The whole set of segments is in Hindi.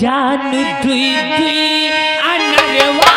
जान दुई दुई अनरवा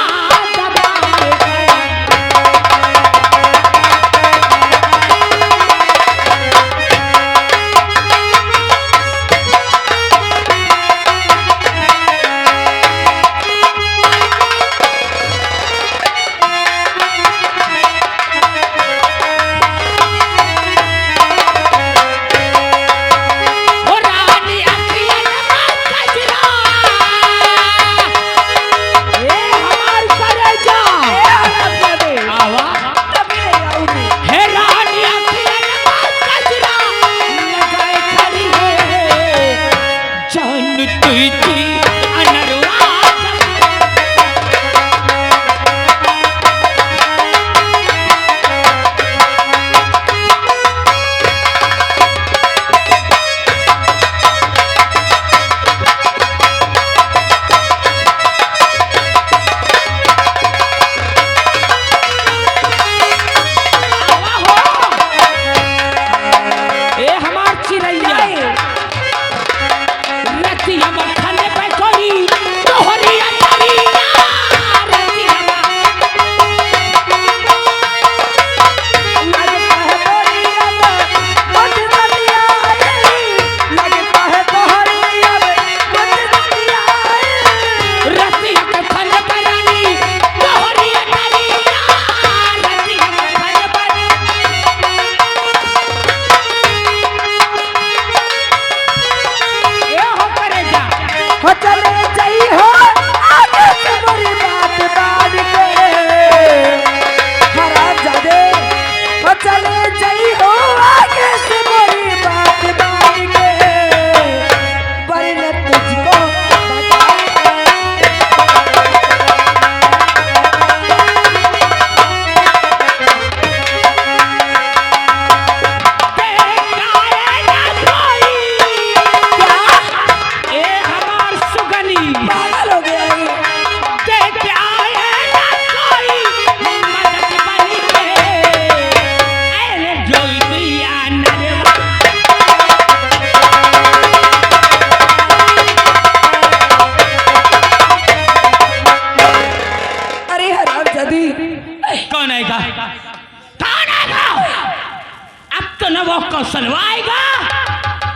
कौशलवाएगा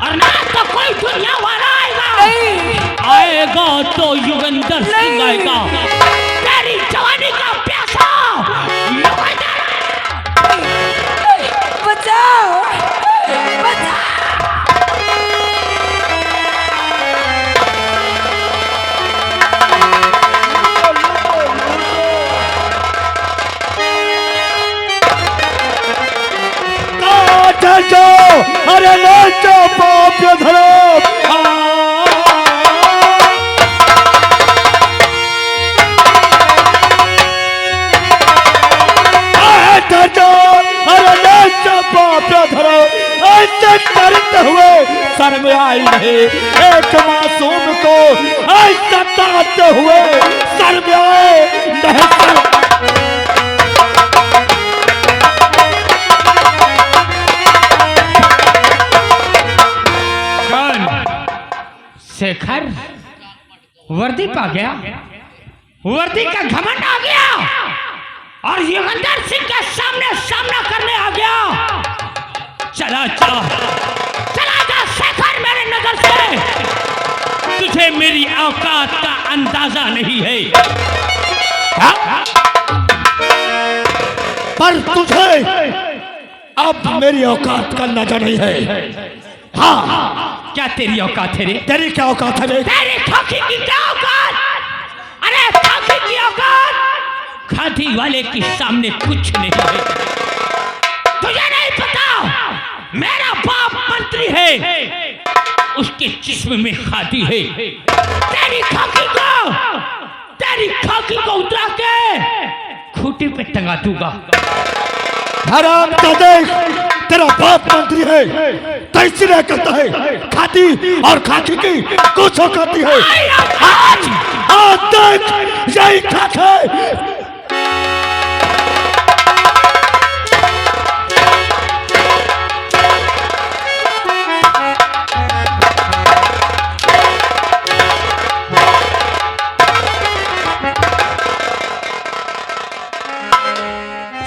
और ना तो कोई दुनिया वाला आएगा। आएगा तो युगंधर सिंह आएगा। तेरी जवानी का प्यासा बचाओ बचाओ। अरे नाचो पाप धरो अरे नाचो पाप धरो ऐसे करते हुए सर में आई रहे एक मासूम को ऐसा ताते हुए सर में आए नहीं। शेखर वर्दी पा गया, वर्दी का घमंड आ गया और युगंधर सिंह के सामने सामना करने आ गया। चला चला चला जा शेखर मेरे नजर से, तुझे मेरी औकात का अंदाजा नहीं है। पर तुझे अब मेरी औकात का नजर नहीं है। हाँ क्या तेरी औकात है रे? तेरी क्या औकात है? तेरी खाकी की क्या औकात? अरे खाकी की औकात खादी वाले के सामने कुछ नहीं है। तुझे नहीं पता मेरा बाप मंत्री है, उसके जिस्म में खादी है। तेरी खाकी को उतरा के खूंटी पे टंगा दूंगा। हराम का देख, तेरा बाप मंत्री है तो इसलिए कहता है खाती और खाकी की कुछ औकाती है। आज देख यही खाक है।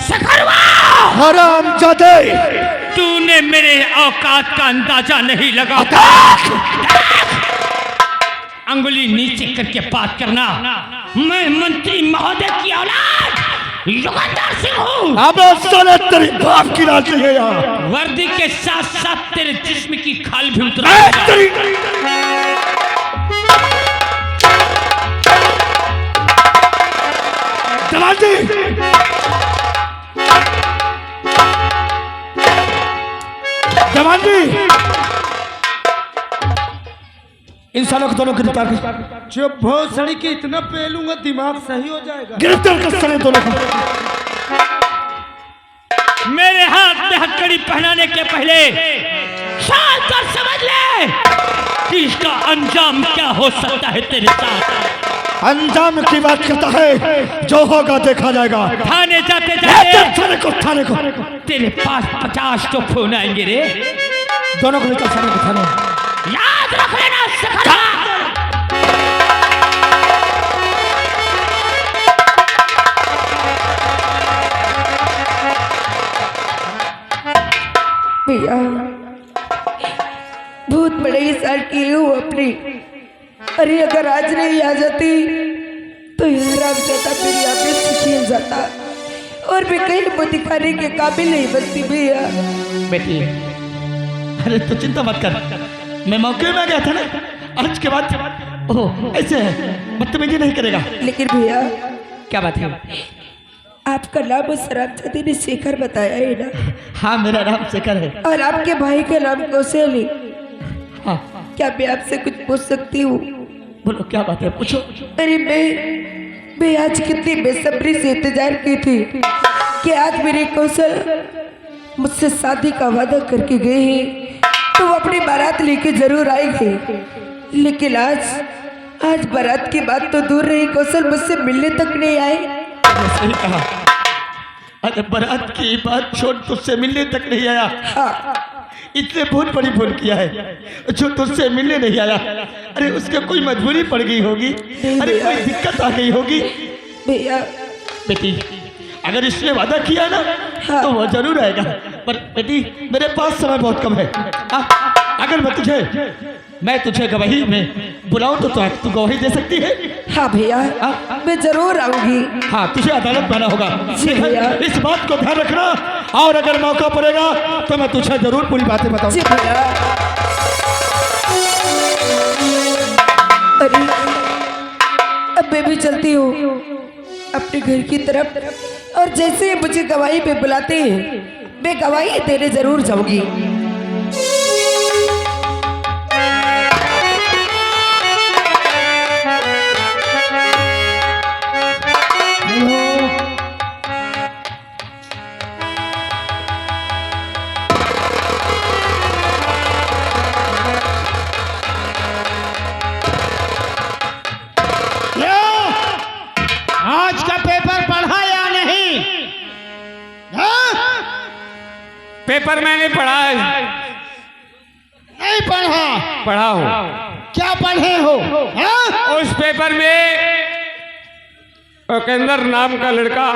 सकरवा, हरामजादे, तूने मेरे औकात का अंदाजा नहीं लगा। अंगुली नीचे करके बात करना। मैं मंत्री महोदय की औलाद युगंधर सिंह हूँ। अब साले तेरी बाप की राशि है यहाँ। वर्दी के साथ साथ तेरे जिस्म की खाल भी उतरा। जवान जी, जवान जी, इन सालों को दोनों गिरफ्तार कर। जो भोसड़ी की इतना पेलूंगा दिमाग सही हो जाएगा। गिरफ्तार कर साले दोनों को। मेरे हाथ में हथकड़ी पहनाने के पहले शान कर समझ ले कि इसका अंजाम क्या हो सकता है तेरे साथ। अंजाम की बात करता है, जो होगा देखा जाएगा। थाने जाते थाने को, थाने को। तेरे पास 50 तो फोन आएंगे रे। दोनों को लेकर थाने को, थाने। याद रख लेना सकरा। भैया बहुत बड़े इंसान किए हो अपनी। अरे अगर आज नहीं आ जाती तो यह रामजादा मेरी आंखें से खेल जाता और मैं कहीं वो दिखाने के काबिल नहीं बनती भैया। बेटी, अरे तो चिंता मत कर, मैं मौके में गया था ना, आज के बाद ओह ऐसे है, बदतमीजी नहीं करेगा। लेकिन भैया क्या बात है? आपका नाम उस रामजादी ने शेखर बताया है ना? हाँ, मेरा नाम शेखर है। और आपके भाई का नाम कौशल है। हाँ। क्या मैं आपसे कुछ पूछ सकती हूँ? बोलो क्या बात है, पूछो। अरे मैं आज कितनी बेसब्री से इंतजार की थी कि आज मेरे कौशल मुझसे शादी का वादा करके गए हैं तो वो अपनी बारात लेके जरूर आएंगे। लेकिन आज बारात की बात तो दूर रही, कौशल मुझसे मिलने तक नहीं आए। सही कहा। अरे बारात की बात छोड़, तुझसे मिलने तक नहीं आया। हाँ। इतने बहुत बड़ी भूल किया है जो तुझसे मिलने नहीं आया। अरे उसके कोई मजबूरी पड़ गई होगी, अरे कोई दिक्कत आ गई होगी। भैया बेटी, अगर इसने वादा किया ना हाँ। तो वो जरूर आएगा। पर बेटी, मेरे पास समय बहुत कम है। अगर मैं तुझे गवाही में बुलाऊं तो तू गवाही दे सकती है? हाँ भैया, मैं जरूर आऊंगी। हाँ, तुझे अदालत में आना होगा। जी भैया। इस बात को ध्यान रखना, और अगर मौका पड़ेगा तो मैं तुझे जरूर पूरी बातें बताऊंगा। जी भैया। अरे अब मैं भी चलती हूँ अपने घर की तरफ, और जैसे मुझे गवाही पे बुलाते हैं मैं गवाही देने जरूर जाऊंगी। आज का पेपर पढ़ा या नहीं? पेपर मैंने पढ़ा है। नहीं पढ़ा? पढ़ा हूँ। क्या पढ़े हो? उस पेपर में उपेंद्र नाम का लड़का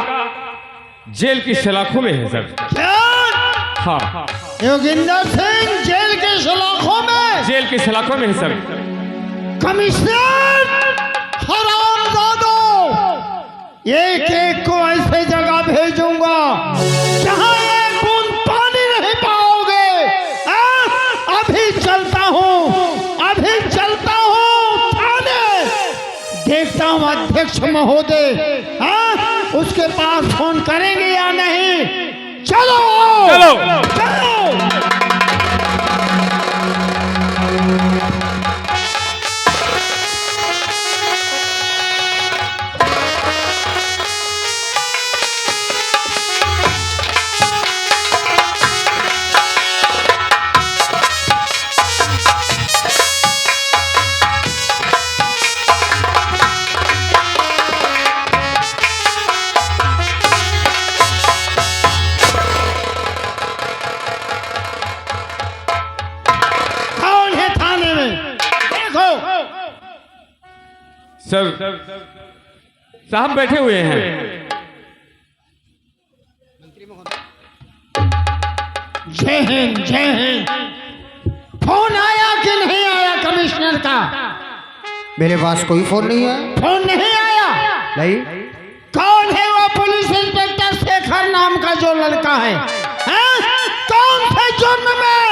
जेल की सलाखों में है सर। क्या? हाँ, योगिंदर सिंह जेल के सलाखों में? जेल की सलाखों में है सर। कमिश्नर हरामजादो, एक एक को ऐसे जगह भेजूंगा जहां एक बूंद पानी नहीं पाओगे। अभी चलता हूँ थाने, देखता हूँ अध्यक्ष महोदय उसके पास फोन करेंगे या नहीं। चलो चलो, चलो। सर साहब बैठे हुए हैं। जय हिंद जय हिंद। फोन आया कि नहीं आया कमिश्नर का? मेरे पास कोई फोन नहीं है। फोन नहीं आया? नहीं। कौन है वो पुलिस इंस्पेक्टर शेखर नाम का जो लड़का है? हैं? कौन से जुर्म में,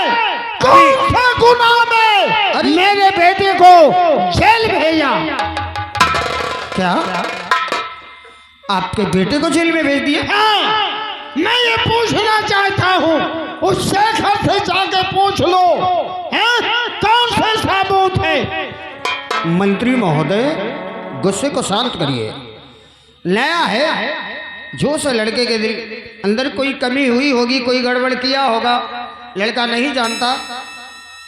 कौन से गुनाह में मेरे बेटे को जेल भेजा? क्या आपके बेटे को जेल में भेज दिया? हाँ, मैं ये पूछना चाहता हूँ, उस शेखर से जाके पूछ लो, हैं? कौन से सबूत है? मंत्री महोदय, गुस्से को शांत करिए। नया है, जो से लड़के के दिल अंदर कोई कमी हुई होगी, कोई गड़बड़ किया होगा, लड़का नहीं जानता,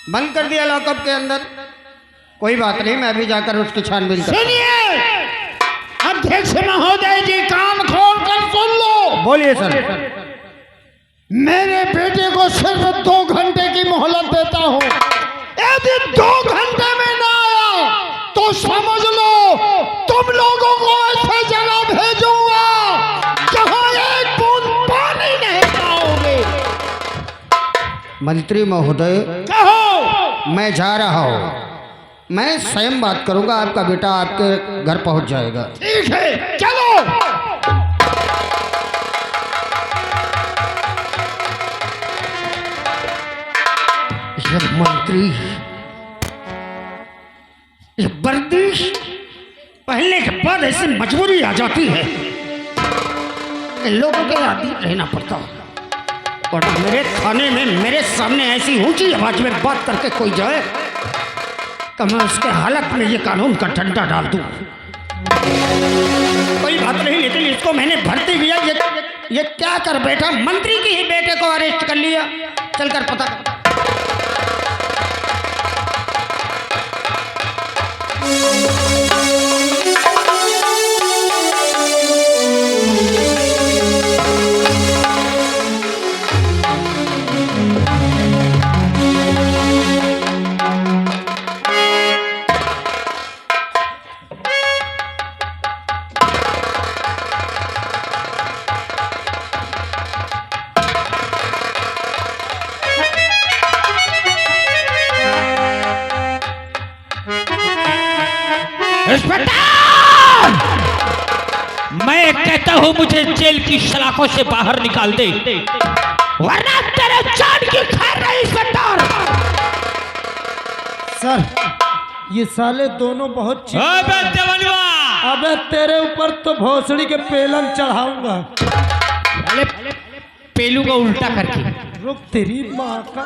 बंद कर दिया लॉकअप के अंदर। कोई बात नहीं, मैं अभी जाकर उसकी छानबीन कर। सुनिए अध्यक्ष महोदय जी, कान खोल कर सुन लो। बोलिए सर। मेरे बेटे को सिर्फ 2 घंटे की मोहलत देता हूँ। यदि 2 घंटे में ना आया तो समझ लो तुम लोगों को ऐसे जगह भेजूंगा जहाँ एक बूंद पानी नहीं पाओगे। मंत्री महोदय, कहो। मैं जा रहा हूँ, मैं स्वयं बात करूंगा, आपका बेटा आपके घर पहुंच जाएगा। ठीक है, चलो। ये मंत्री, ये वर्दी पहनने के बाद ऐसी मजबूरी आ जाती है, इन लोगों के आदि रहना पड़ता। और मेरे थाने में मेरे सामने ऐसी ऊंची आवाज में बात करके कोई जाए तो मैं उसके हालत में ये कानून का डंडा डाल दूं। कोई बात नहीं, लेकिन इसको मैंने भर्ती किया। ये क्या कर बैठा? मंत्री के ही बेटे को अरेस्ट कर लिया। चलकर पता कर। मैं कहता हूं मुझे जेल की सलाखों से बाहर निकाल दे, वरना तेरे जान की खैर नहीं। सरदार सर, ये साले दोनों बहुत अबे देवनवा, अबे तेरे ऊपर तो भोसड़ी के पेलन चढ़ाऊंगा। अरे पेलू का उल्टा करके। रुक तेरी माँ का।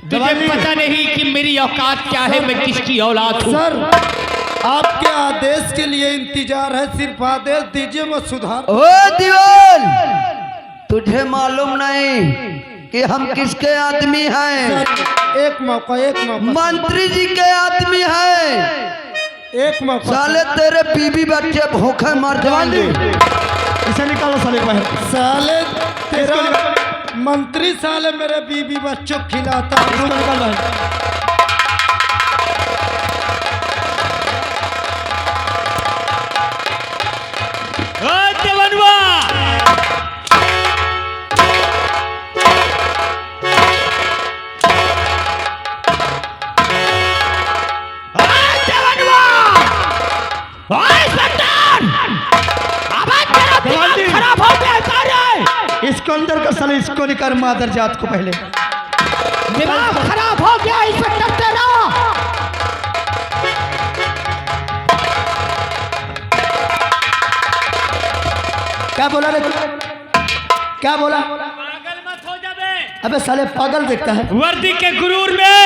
तुझे पता नहीं कि मेरी औकात क्या है, मैं किसकी औलाद हूँ। सर, आपके आदेश के लिए इंतजार है, सिर्फ आदेश दीजिए, मैं सुधार। ओ दीवान, तुझे मालूम नहीं कि हम किसके आदमी हैं? सर, एक मौका। मंत्री जी के आदमी हैं। एक मौका। साले तेरे बीबी बच्चे भूखे मर जाएंगे। इसे निकालो साले को बाहर। साले तेरा मंत्री साले मेरे बीबी बच्चों को खिलाता है। इसको निकाल बाहर। खराब हो गया सारे। इसको अंदर का साले, इसको निकाल मादर जात को पहले। दिमाग खराब हो गया इंस्पेक्टर तेरा। क्या बोला रे? क्या बोला? पागल मत हो जाबे। अबे साले पागल देखता है। वर्दी के गुरूर में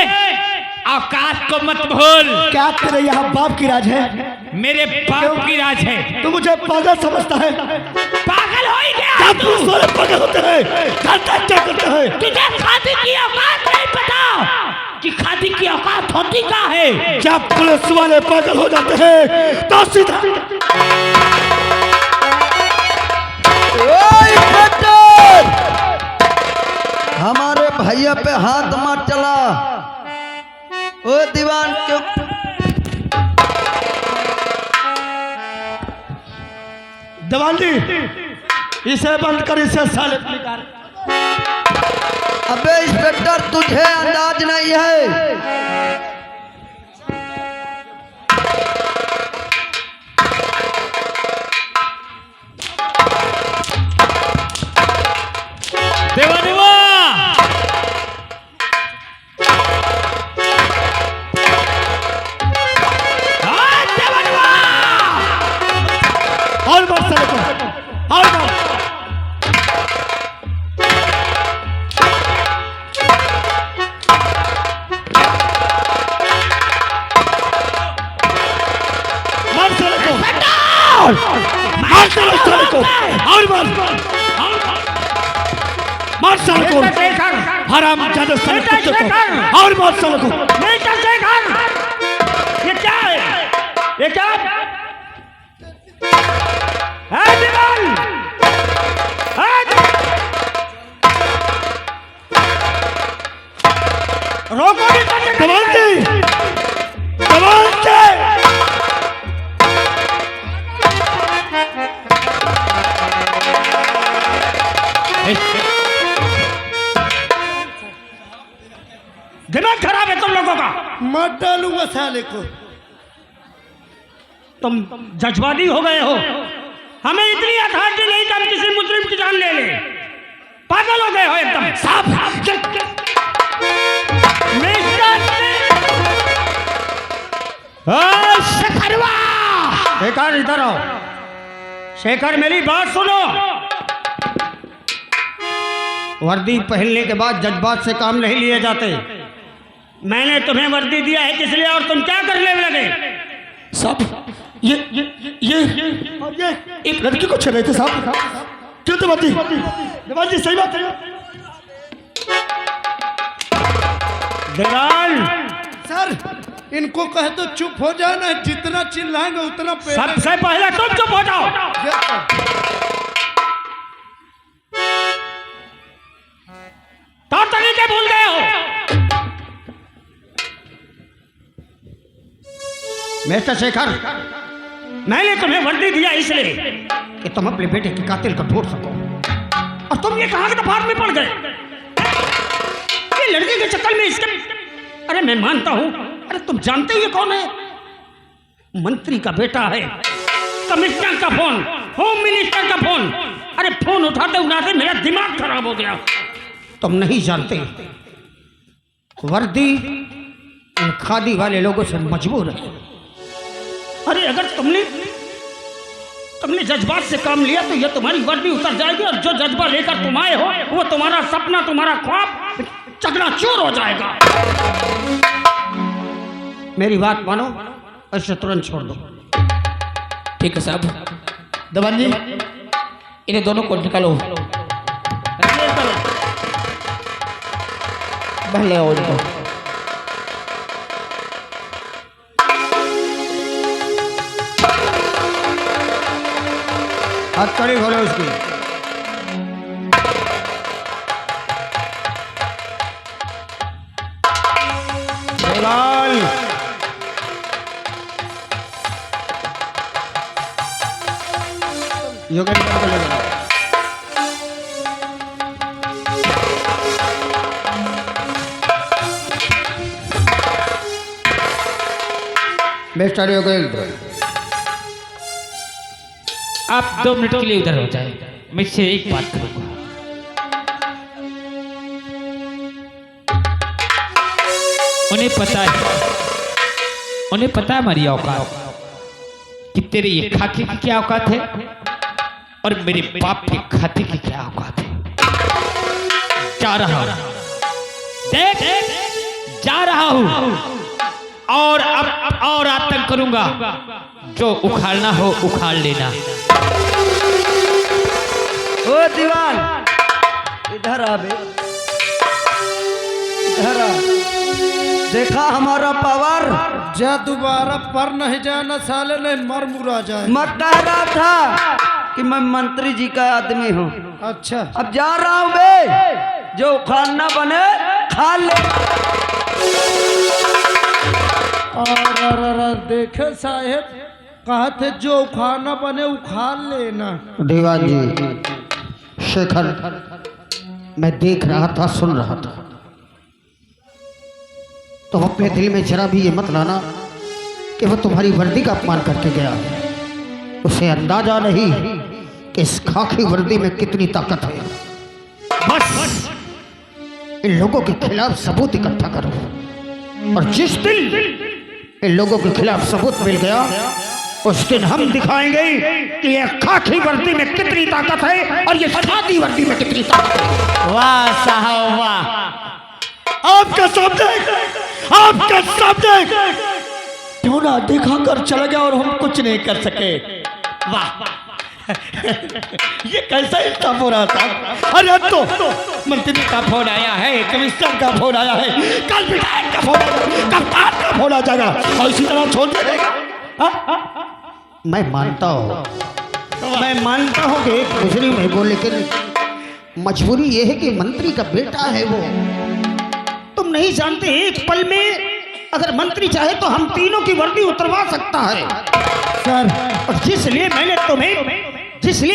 औकात को मत भूल। क्या तेरे यहाँ बाप की राज है? मेरे बाप की राज है। तू मुझे पागल समझता है? पागल हो ही गया क्या तू सारे पागल होते हैं? क्या करते हैं? तुझे खादी की औकात नहीं पता कि खादी की औकात होती क्या है। जब पुलिस वाले पागल हो जाते हैं तो सीधा हमारे भैया पे हाथ मत चला। ओ दीवान क्यों? दीवान जी इसे बंद कर, इसे साले निकाल। अबे इंस्पेक्टर तुझे अंदाज नहीं है। देवा देवा देवा देवा और बात साले को, और बात। मार साले को, मार साले को, और मार, मार साले को, हराम ज्यादा साले कुत्ते को, और मार साले को। मिस्टर शेखर, ये क्या है? ये क्या है? दीवाल रोको नहीं, दीवान जी, दीवान जी। दिमाग खराब है तुम लोगों का। मत डालूंगा साले को। तुम जज्बाती हो गए हो। हमें इतनी अथॉरिटी नहीं कि हम किसी मुजरिम की जान ले ले। पागल हो गए हो एकदम। साहब शेखरवा, शेखर इधर आओ। शेखर मेरी बात सुनो। वर्दी पहनने के बाद जज्बात से काम नहीं लिए जाते। मैंने तुम्हें वर्दी दिया है किस लिए और तुम क्या करने लगे? साहब ये एक लड़की को छेड़ रहे थे साहब। क्यों दीवान जी सही बात है। दलाल सर इनको कहे तो चुप हो जाना, जितना चिल्लाएंगे उतना सबसे पहले तुम चुप हो जाओ। तो तरीके भूल गए हो। मिस्टर शेखर, मैंने तुम्हें वर्दी दिया इसलिए कि तुम अपने बेटे के कातिल को ढूंढ सको, और तुम ये कहां के फाड़ में पड़ गए? ये लड़की के चक्कर में इसके। अरे मैं मानता हूं, अरे तुम जानते हो ये कौन है? मंत्री का बेटा है। कमिश्नर का फोन, होम मिनिस्टर का फोन। अरे फोन उठाते उठाते मेरा दिमाग खराब हो गया। तुम नहीं जानते, वर्दी इन खादी वाले लोगों से मजबूर है। अरे अगर तुमने जज्बात से काम लिया तो ये तुम्हारी वर्दी उतर जाएगी, और जो जज्बा लेकर तुम आए हो वो तुम्हारा सपना, तुम्हारा ख्वाब चकनाचूर हो जाएगा। मेरी बात मानो, ऐसे तुरंत छोड़ दो। ठीक है साहब। दीवान जी इन्हें दोनों को निकालो। भले हो जाओ। हथकड़ी खोलो उसकी। दलाल योगा निकाल कर ले जाओ। बेस्ट योगा इधर। आप 2 मिनट के लिए उधर हो जाए, मैं इससे एक बात करूंगा। उन्हें पता है हमारी औकात, कि तेरे ये खाकी की क्या औकात है और मेरे बाप के खाते की क्या औकात है। जा रहा हूं, देख जा रहा हूं, और अब और आतंक करूंगा। जो उखाड़ना हो उखाड़ लेना। ओ दीवान इधर आ बे, इधर आ। देखा हमारा पावर? जा दोबारा पर नहीं जाना साले, नहीं मर मुरा जाए। मत कह रहा था कि मैं मंत्री जी का आदमी हूँ। अच्छा अब जा रहा हूँ बे, जो खाना बने खा ले। और देखे साहेब कहा थे जो खाना बने उखाड़ लेना। दीवान जी, शेखर मैं देख रहा था, सुन रहा था, तो अपने दिल में जरा भी ये मत लाना कि वो तुम्हारी वर्दी का अपमान करके गया। उसे अंदाजा नहीं कि इस खाकी वर्दी में कितनी ताकत है। बस इन लोगों के खिलाफ सबूत इकट्ठा करो, और जिस दिन इन लोगों के खिलाफ सबूत मिल गया उस दिन हम दिखाएंगे कि ये खाकी वर्दी में कितनी ताकत है और ये सादी वर्दी में कितनी ताकत है। वाह साहब वाह, आपका सामने, आपका सामने क्यों ना दिखा कर चला गया और हम कुछ नहीं कर सके। वाह ये कैसा इंसाफ हो रहा था। अरे अब तो मंत्री का फोन आया है, कमिश्नर का फोन आया है, कल विधायक का फोन आया, कप्तान का फोन आ जाएगा और इसी तरह छोड़ देगा। मैं मानता हूँ कि एक मुजरिम है वो, लेकिन मजबूरी ये है कि मंत्री का बेटा है वो। तुम नहीं जानते एक पल में अगर मंत्री चाहे तो हम तीनों की वर्दी उतरवा सकता है सर। और जिसलिए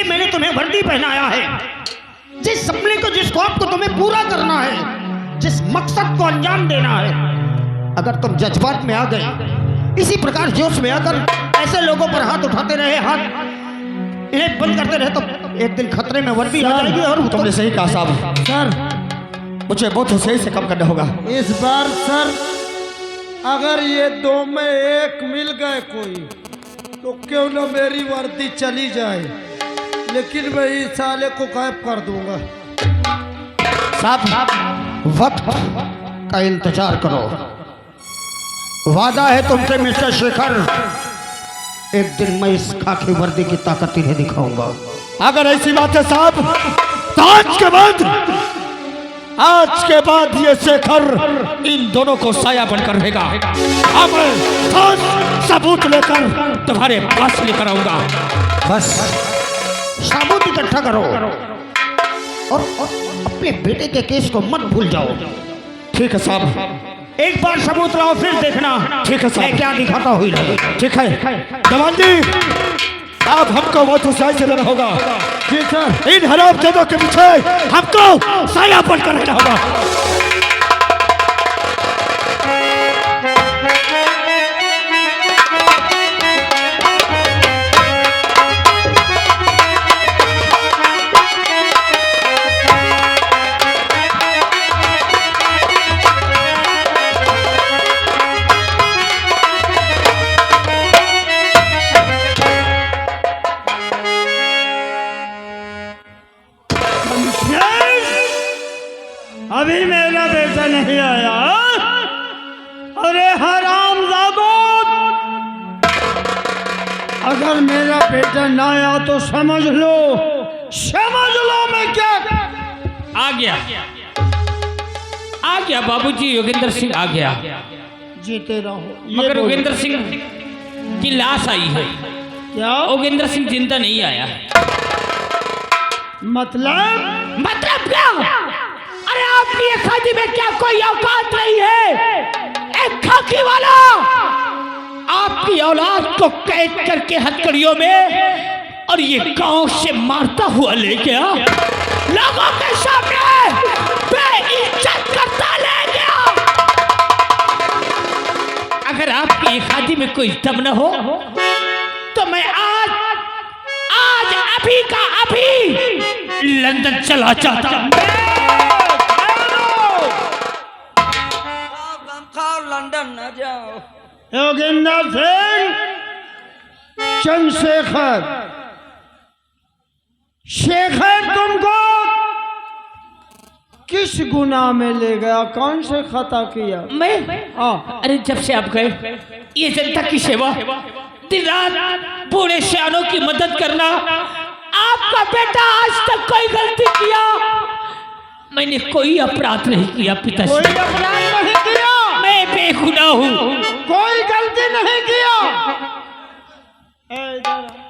मैंने तुम्हें वर्दी पहनाया है, जिस सपने को, जिस ख्वाब को तुम्हें पूरा करना है, जिस मकसद को अंजाम देना है, अगर तुम जज्बात में आ गए, इसी प्रकार जोश में आकर ऐसे लोगों पर हाथ उठाते रहे, हाथ इन्हें बंद करते रहे, तो एक दिन खतरे में वर्दी आ जाएगी। और तुमने सही कहा साहब, सर मुझे बहुत सही से कम करना होगा। इस बार सर अगर ये दो में एक मिल गए कोई, तो क्यों ना मेरी वर्दी चली जाए, लेकिन मैं इस साले को गायब कर दूंगा। साहब वक्त का इंतजार करो, वादा है तुमसे मिस्टर शेखर, एक दिन मैं इस खाकी वर्दी की ताकत इन्हें दिखाऊंगा। अगर ऐसी बात है साहब, तो आज के बाद ये शेखर इन दोनों को साया बनकर रहेगा। अब मैं सबूत लेकर तुम्हारे पास लेकर आऊंगा। बस सबूत इकट्ठा करो और अपने बेटे के केस को मत भूल जाओ। ठीक है साहब, एक बार सबूत लाओ, फिर देखना ठीक है साहब, मैं क्या दिखाता हुई। ठीक है जवान जी, अब हमको बहुत ऊंचाई से लेना होगा। जी सर। इन हरामजादों के पीछे हमको साया बनकर रहना होगा। अभी मेरा बेटा नहीं आया। अरे हरामजादो, अगर मेरा बेटा ना आया तो समझ लो मैं क्या आ गया बाबूजी, योगेंद्र सिंह आ गया। जीते रहो। मगर योगेंद्र सिंह की लाश आई है, क्या योगेंद्र सिंह जिंदा नहीं आया। मतलब क्या? अरे आपकी ये खादी में क्या कोई औकात नहीं है? एक खाकी वाला आपकी औलाद को कैद करके हथकड़ियों में और ये गांव से मारता हुआ ले गया, लोगों के सामने बेइज्जत करता ले गया। अगर आपकी ये खादी में कोई दम न हो तो मैं आज अभी का अभी लंदन चला जाता। लंदन न जाओ। योगेंद्र सिंह चंद्रशेखर, शेखर तुमको किस गुनाह में ले गया? कौन से खता किया? मैं अरे जब से आप गए ये जनता की सेवा, दिन रात बूढ़े सियानों की मदद करना, आपका बेटा आज तक कोई गलती किया? मैंने कोई अपराध नहीं किया कोई पिताजी, अपराध नहीं किया, मैं बेगुनाह हूँ। कोई गलती नहीं किया। ए, इधर आ।